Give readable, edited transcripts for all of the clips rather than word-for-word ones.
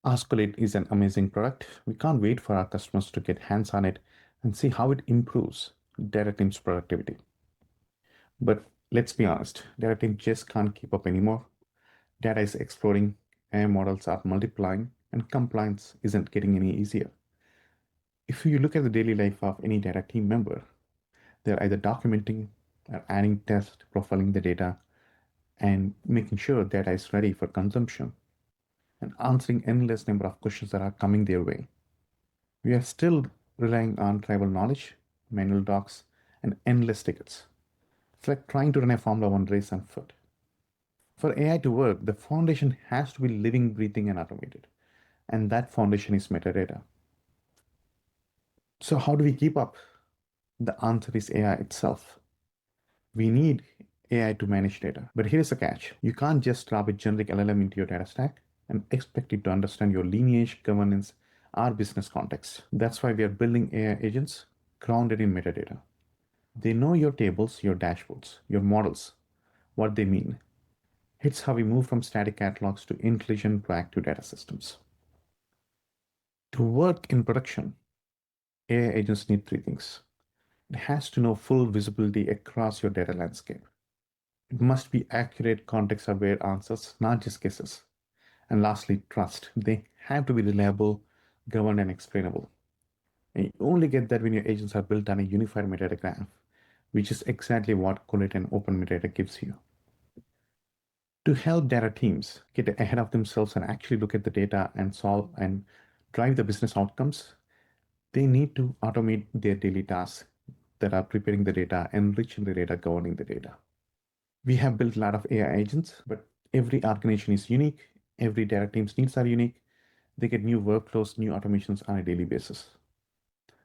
Collate is an amazing product. We can't wait for our customers to get hands on it and see how it improves data team's productivity. But let's be honest, data team just can't keep up anymore. Data is exploding, AI models are multiplying, and compliance isn't getting any easier. If you look at the daily life of any data team member, they're either documenting or adding tests, profiling the data, and making sure data is ready for consumption, and answering endless number of questions that are coming their way. We are still relying on tribal knowledge, manual docs, and endless tickets. It's like trying to run a Formula One race on foot. For AI to work, the foundation has to be living, breathing, and automated. And that foundation is metadata. So, how do we keep up? The answer is AI itself. We need AI to manage data. But here's the catch, you can't just drop a generic LLM into your data stack and expect it to understand your lineage, governance, or business context. That's why we are building AI agents grounded in metadata. They know your tables, your dashboards, your models, what they mean. It's how we move from static catalogs to intelligent proactive data systems. To work in production, AI agents need three things. It has to know full visibility across your data landscape. It must be accurate, context-aware answers, not just guesses. And lastly, trust. They have to be reliable, governed, and explainable. And you only get that when your agents are built on a unified metadata graph, which is exactly what Collate and Open Metadata gives you. To help data teams get ahead of themselves and actually look at the data and solve and drive the business outcomes, they need to automate their daily tasks that are preparing the data, enriching the data, governing the data. We have built a lot of AI agents, but every organization is unique. Every data team's needs are unique. They get new workflows, new automations on a daily basis.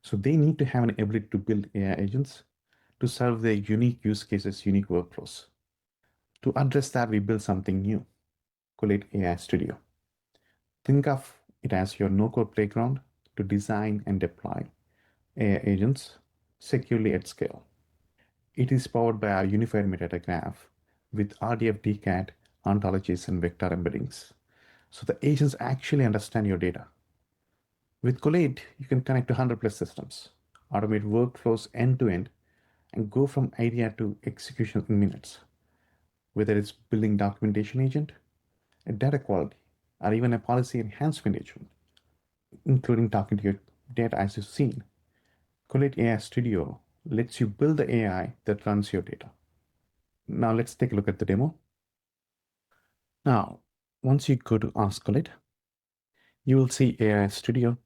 So they need to have an ability to build AI agents to serve their unique use cases, unique workflows. To address that, we built something new, Collate AI Studio. Think of it as your no-code playground to design and deploy AI agents securely at scale. It is powered by our unified metadata graph with RDF DCAT, ontologies, and vector embeddings. So the agents actually understand your data. With Collate, you can connect to 100 plus systems, automate workflows end to end, and go from idea to execution in minutes. Whether it's building documentation agent, a data quality, or even a policy enhancement agent, including talking to your data as you've seen. Collate AI Studio lets you build the AI that runs your data. Now let's take a look at the demo. Now, once you go to Ask Collate, you will see AI Studio.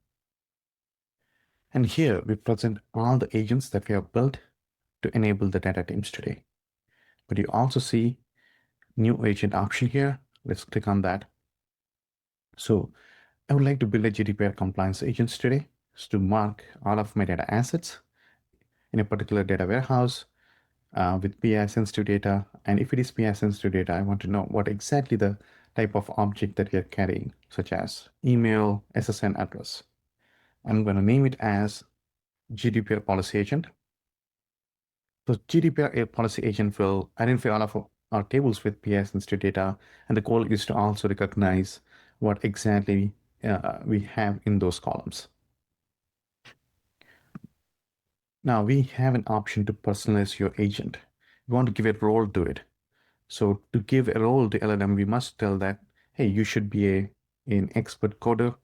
And here we present all the agents that we have built to enable the data teams today. But you also see new agent option here. Let's click on that. So I would like to build a GDPR compliance agents today to mark all of my data assets in a particular data warehouse with PI sensitive data. And if it is PI sensitive data, I want to know what exactly the type of object that we are carrying, such as email, SSN address. I'm going to name it as GDPR policy agent. So GDPR policy agent will identify all of our tables with PI sensitive data. And the goal is to also recognize what exactly we have in those columns. Now we have an option to personalize your agent. We want to give a role to it. So to give a role to LLM, we must tell that, hey, you should be an expert coder,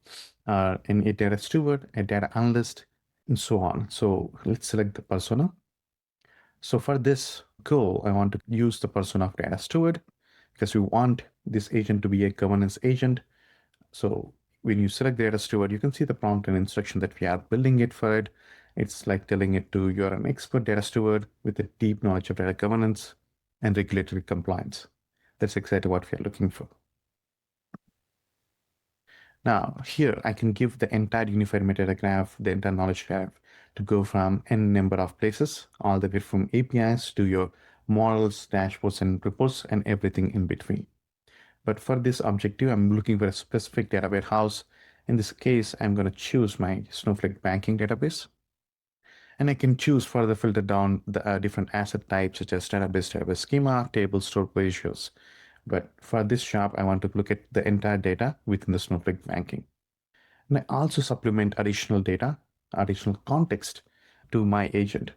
a data steward, a data analyst, and so on. So let's select the persona. So for this goal, I want to use the persona of data steward because we want this agent to be a governance agent. So when you select data steward, you can see the prompt and instruction that we are building it for it. It's like telling it to, you're an expert data steward with a deep knowledge of data governance and regulatory compliance. That's exactly what we are looking for. Now here I can give the entire unified metadata graph, the entire knowledge graph to go from n number of places, all the way from APIs to your models, dashboards, and reports, and everything in between. But for this objective, I'm looking for a specific data warehouse. In this case, I'm going to choose my Snowflake banking database. And I can choose further filter down the different asset types, such as database schema, table, stored ratios. But for this job, I want to look at the entire data within the Snowflake banking. And I also supplement additional data, additional context to my agent.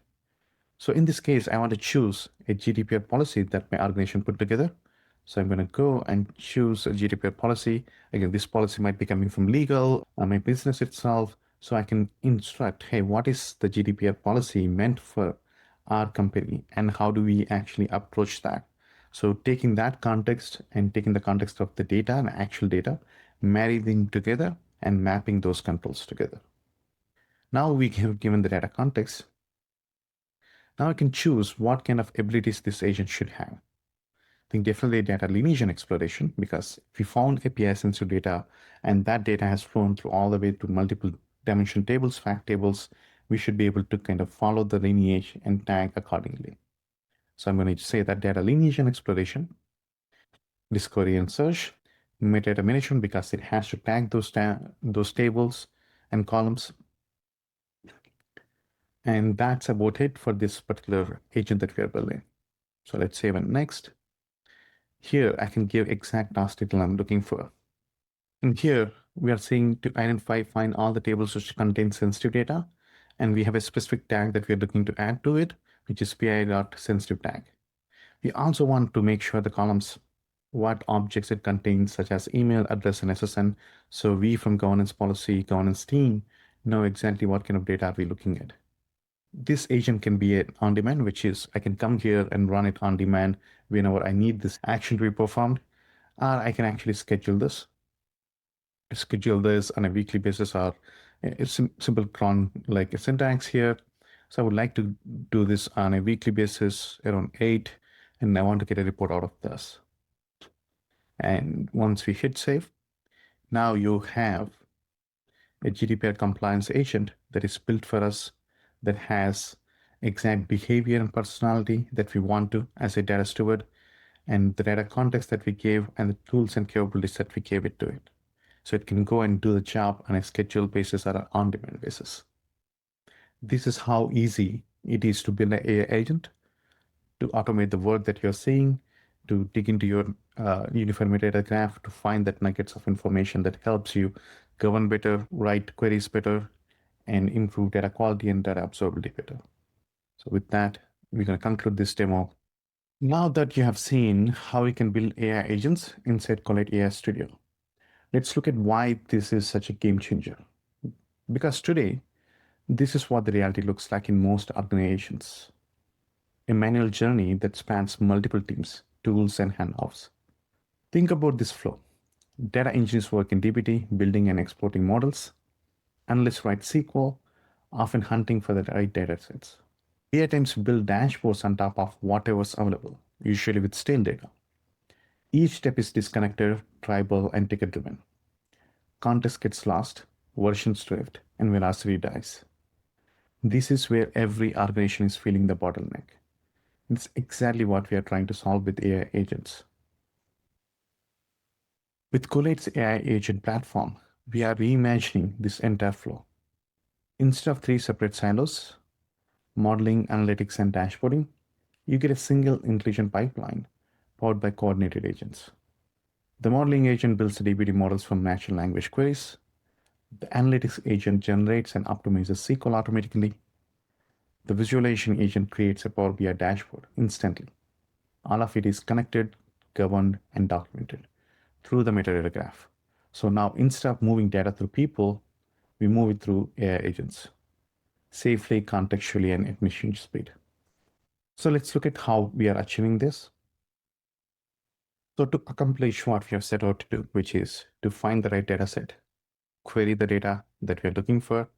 So in this case, I want to choose a GDPR policy that my organization put together. So I'm going to go and choose a GDPR policy. Again, this policy might be coming from legal or my business itself. So I can instruct, hey, what is the GDPR policy meant for our company and how do we actually approach that? So taking that context and taking the context of the data and actual data, marrying them together and mapping those controls together. Now we have given the data context. Now I can choose what kind of abilities this agent should have. I think definitely data lineage and exploration, because if we found API sensitive data and that data has flown through all the way to multiple dimension tables, fact tables, we should be able to kind of follow the lineage and tag accordingly. So I'm going to say that data lineage and exploration, discovery and search, metadata management, because it has to tag those tables and columns. And that's about it for this particular agent that we are building. So let's save and next. Here, I can give exact task title I'm looking for. And here, we are seeing to identify, find all the tables which contain sensitive data. And we have a specific tag that we're looking to add to it, which is pi.sensitive tag. We also want to make sure the columns, what objects it contains, such as email, address, and SSN. So we from governance policy, governance team, know exactly what kind of data are we looking at. This agent can be an on-demand, which is I can come here and run it on demand whenever I need this action to be performed, or I can actually schedule this on a weekly basis, or it's simple cron like a syntax here. So I would like to do this on a weekly basis around 8, and I want to get a report out of this. And once we hit save, now you have a GDPR compliance agent that is built for us, that has exact behavior and personality that we want to as a data steward, and the data context that we gave and the tools and capabilities that we gave it to it. So it can go and do the job on a scheduled basis or an on-demand basis. This is how easy it is to build an AI agent, to automate the work that you're seeing, to dig into your unified metadata graph, to find that nuggets of information that helps you govern better, write queries better, and improve data quality and data observability better. So with that, we're going to conclude this demo. Now that you have seen how we can build AI agents inside Collate AI Studio, let's look at why this is such a game changer. Because today, this is what the reality looks like in most organizations. A manual journey that spans multiple teams, tools, and handoffs. Think about this flow. Data engineers work in dbt, building and exporting models. Analysts write SQL, often hunting for the right data sets. AI teams build dashboards on top of whatever's available, usually with stale data. Each step is disconnected, tribal, and ticket-driven. Context gets lost, versions drift, and velocity dies. This is where every organization is feeling the bottleneck. It's exactly what we are trying to solve with AI agents. With Collate's AI agent platform, we are reimagining this entire flow. Instead of 3 separate silos, modeling, analytics, and dashboarding, you get a single intelligent pipeline powered by coordinated agents. The modeling agent builds the dbt models from natural language queries. The analytics agent generates and optimizes SQL automatically. The visualization agent creates a Power BI dashboard instantly. All of it is connected, governed, and documented through the metadata graph. So now instead of moving data through people, we move it through AI agents, safely, contextually, and at machine speed. So let's look at how we are achieving this. So to accomplish what we have set out to do, which is to find the right data set, query the data that we are looking for,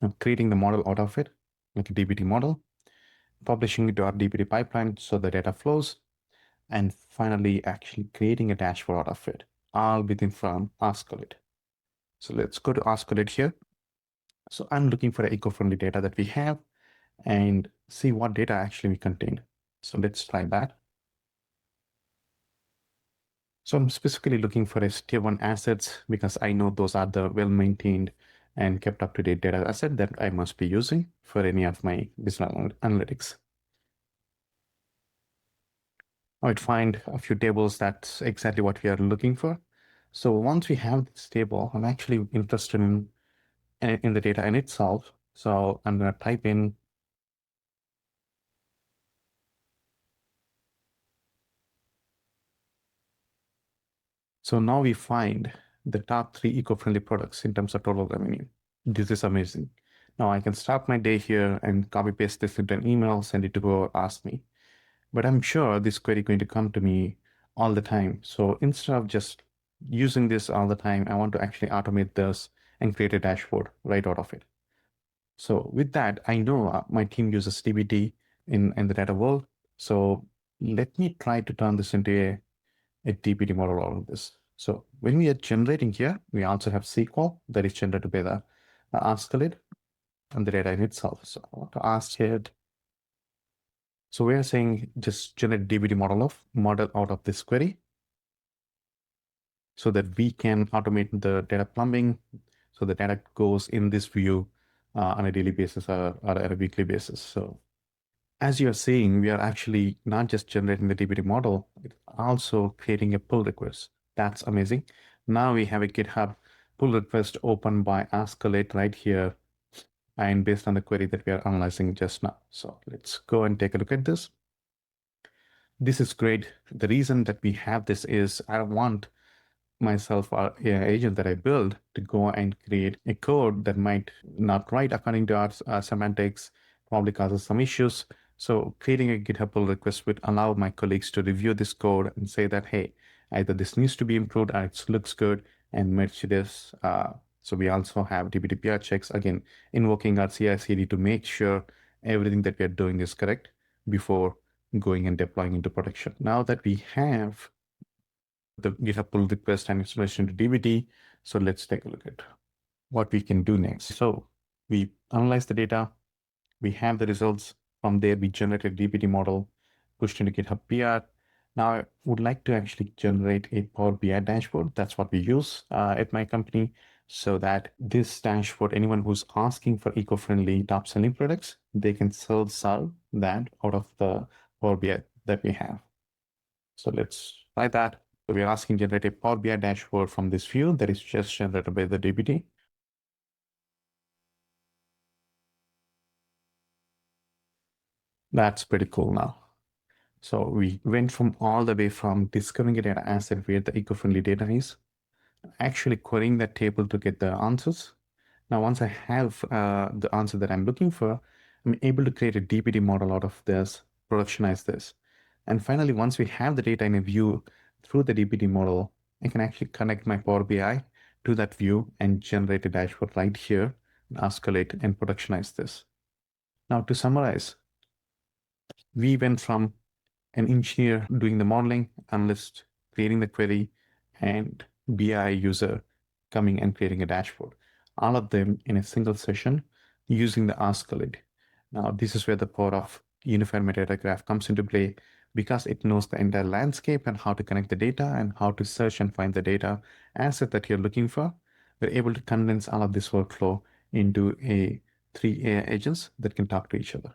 now creating the model out of it, like a dbt model, publishing it to our dbt pipeline so the data flows, and finally actually creating a dashboard out of it, all within from Collate. So let's go to Collate here. So I'm looking for the eco-friendly data that we have and see what data actually we contain. So let's try that. So I'm specifically looking for tier 1 assets because I know those are the well-maintained and kept up-to-date data asset that I must be using for any of my business analytics. I would find a few tables. That's exactly what we are looking for. So once we have this table, I'm actually interested in the data in itself. So I'm going to type in. So now we find the top 3 eco-friendly products in terms of total revenue. This is amazing. Now I can start my day here and copy paste this into an email, send it to whoever asked me. But I'm sure this query is going to come to me all the time. So instead of just using this all the time, I want to actually automate this and create a dashboard right out of it. So with that, I know my team uses DBT in the data world. So let me try to turn this into a DBT model out of this. So when we are generating here, we also have SQL that is generated by the ask lid and the data in itself. So I want to ask it. So we are saying just generate DBT model out of this query so that we can automate the data plumbing. So the data goes in this view on a daily basis or at a weekly basis. So as you're seeing, we are actually not just generating the DBT model, it's also creating a pull request. That's amazing. Now we have a GitHub pull request open by Collate right here, and based on the query that we are analyzing just now. So let's go and take a look at this. This is great. The reason that we have this is I want myself or AI agent that I build to go and create a code that might not write according to our semantics, probably causes some issues. So creating a GitHub pull request would allow my colleagues to review this code and say that, hey, either this needs to be improved or it looks good and merge this. So we also have GDPR checks, again, invoking our CI/CD to make sure everything that we are doing is correct before going and deploying into production. Now that we have the GitHub pull request and installation to DBT. So let's take a look at what we can do next. So we analyze the data, we have the results. From there, we generate a DBT model, pushed into GitHub PR. Now I would like to actually generate a Power BI dashboard. That's what we use at my company. So that this dashboard, anyone who's asking for eco-friendly top selling products, they can self-solve that out of the Power BI that we have. So let's try that. So we're asking generate a Power BI dashboard from this view that is just generated by the DBT. That's pretty cool now. So we went from all the way from discovering a data asset where the eco-friendly data is, actually querying that table to get the answers. Now, once I have the answer that I'm looking for, I'm able to create a DBT model out of this, productionize this. And finally, once we have the data in a view through the DBT model, I can actually connect my Power BI to that view and generate a dashboard right here, and escalate and productionize this. Now, to summarize, we went from an engineer doing the modeling, analyst creating the query, and BI user coming and creating a dashboard. All of them in a single session using the Ask Collate. Now, this is where the power of unified metadata graph comes into play because it knows the entire landscape and how to connect the data and how to search and find the data asset that you're looking for. We're able to condense all of this workflow into 3 AI agents that can talk to each other.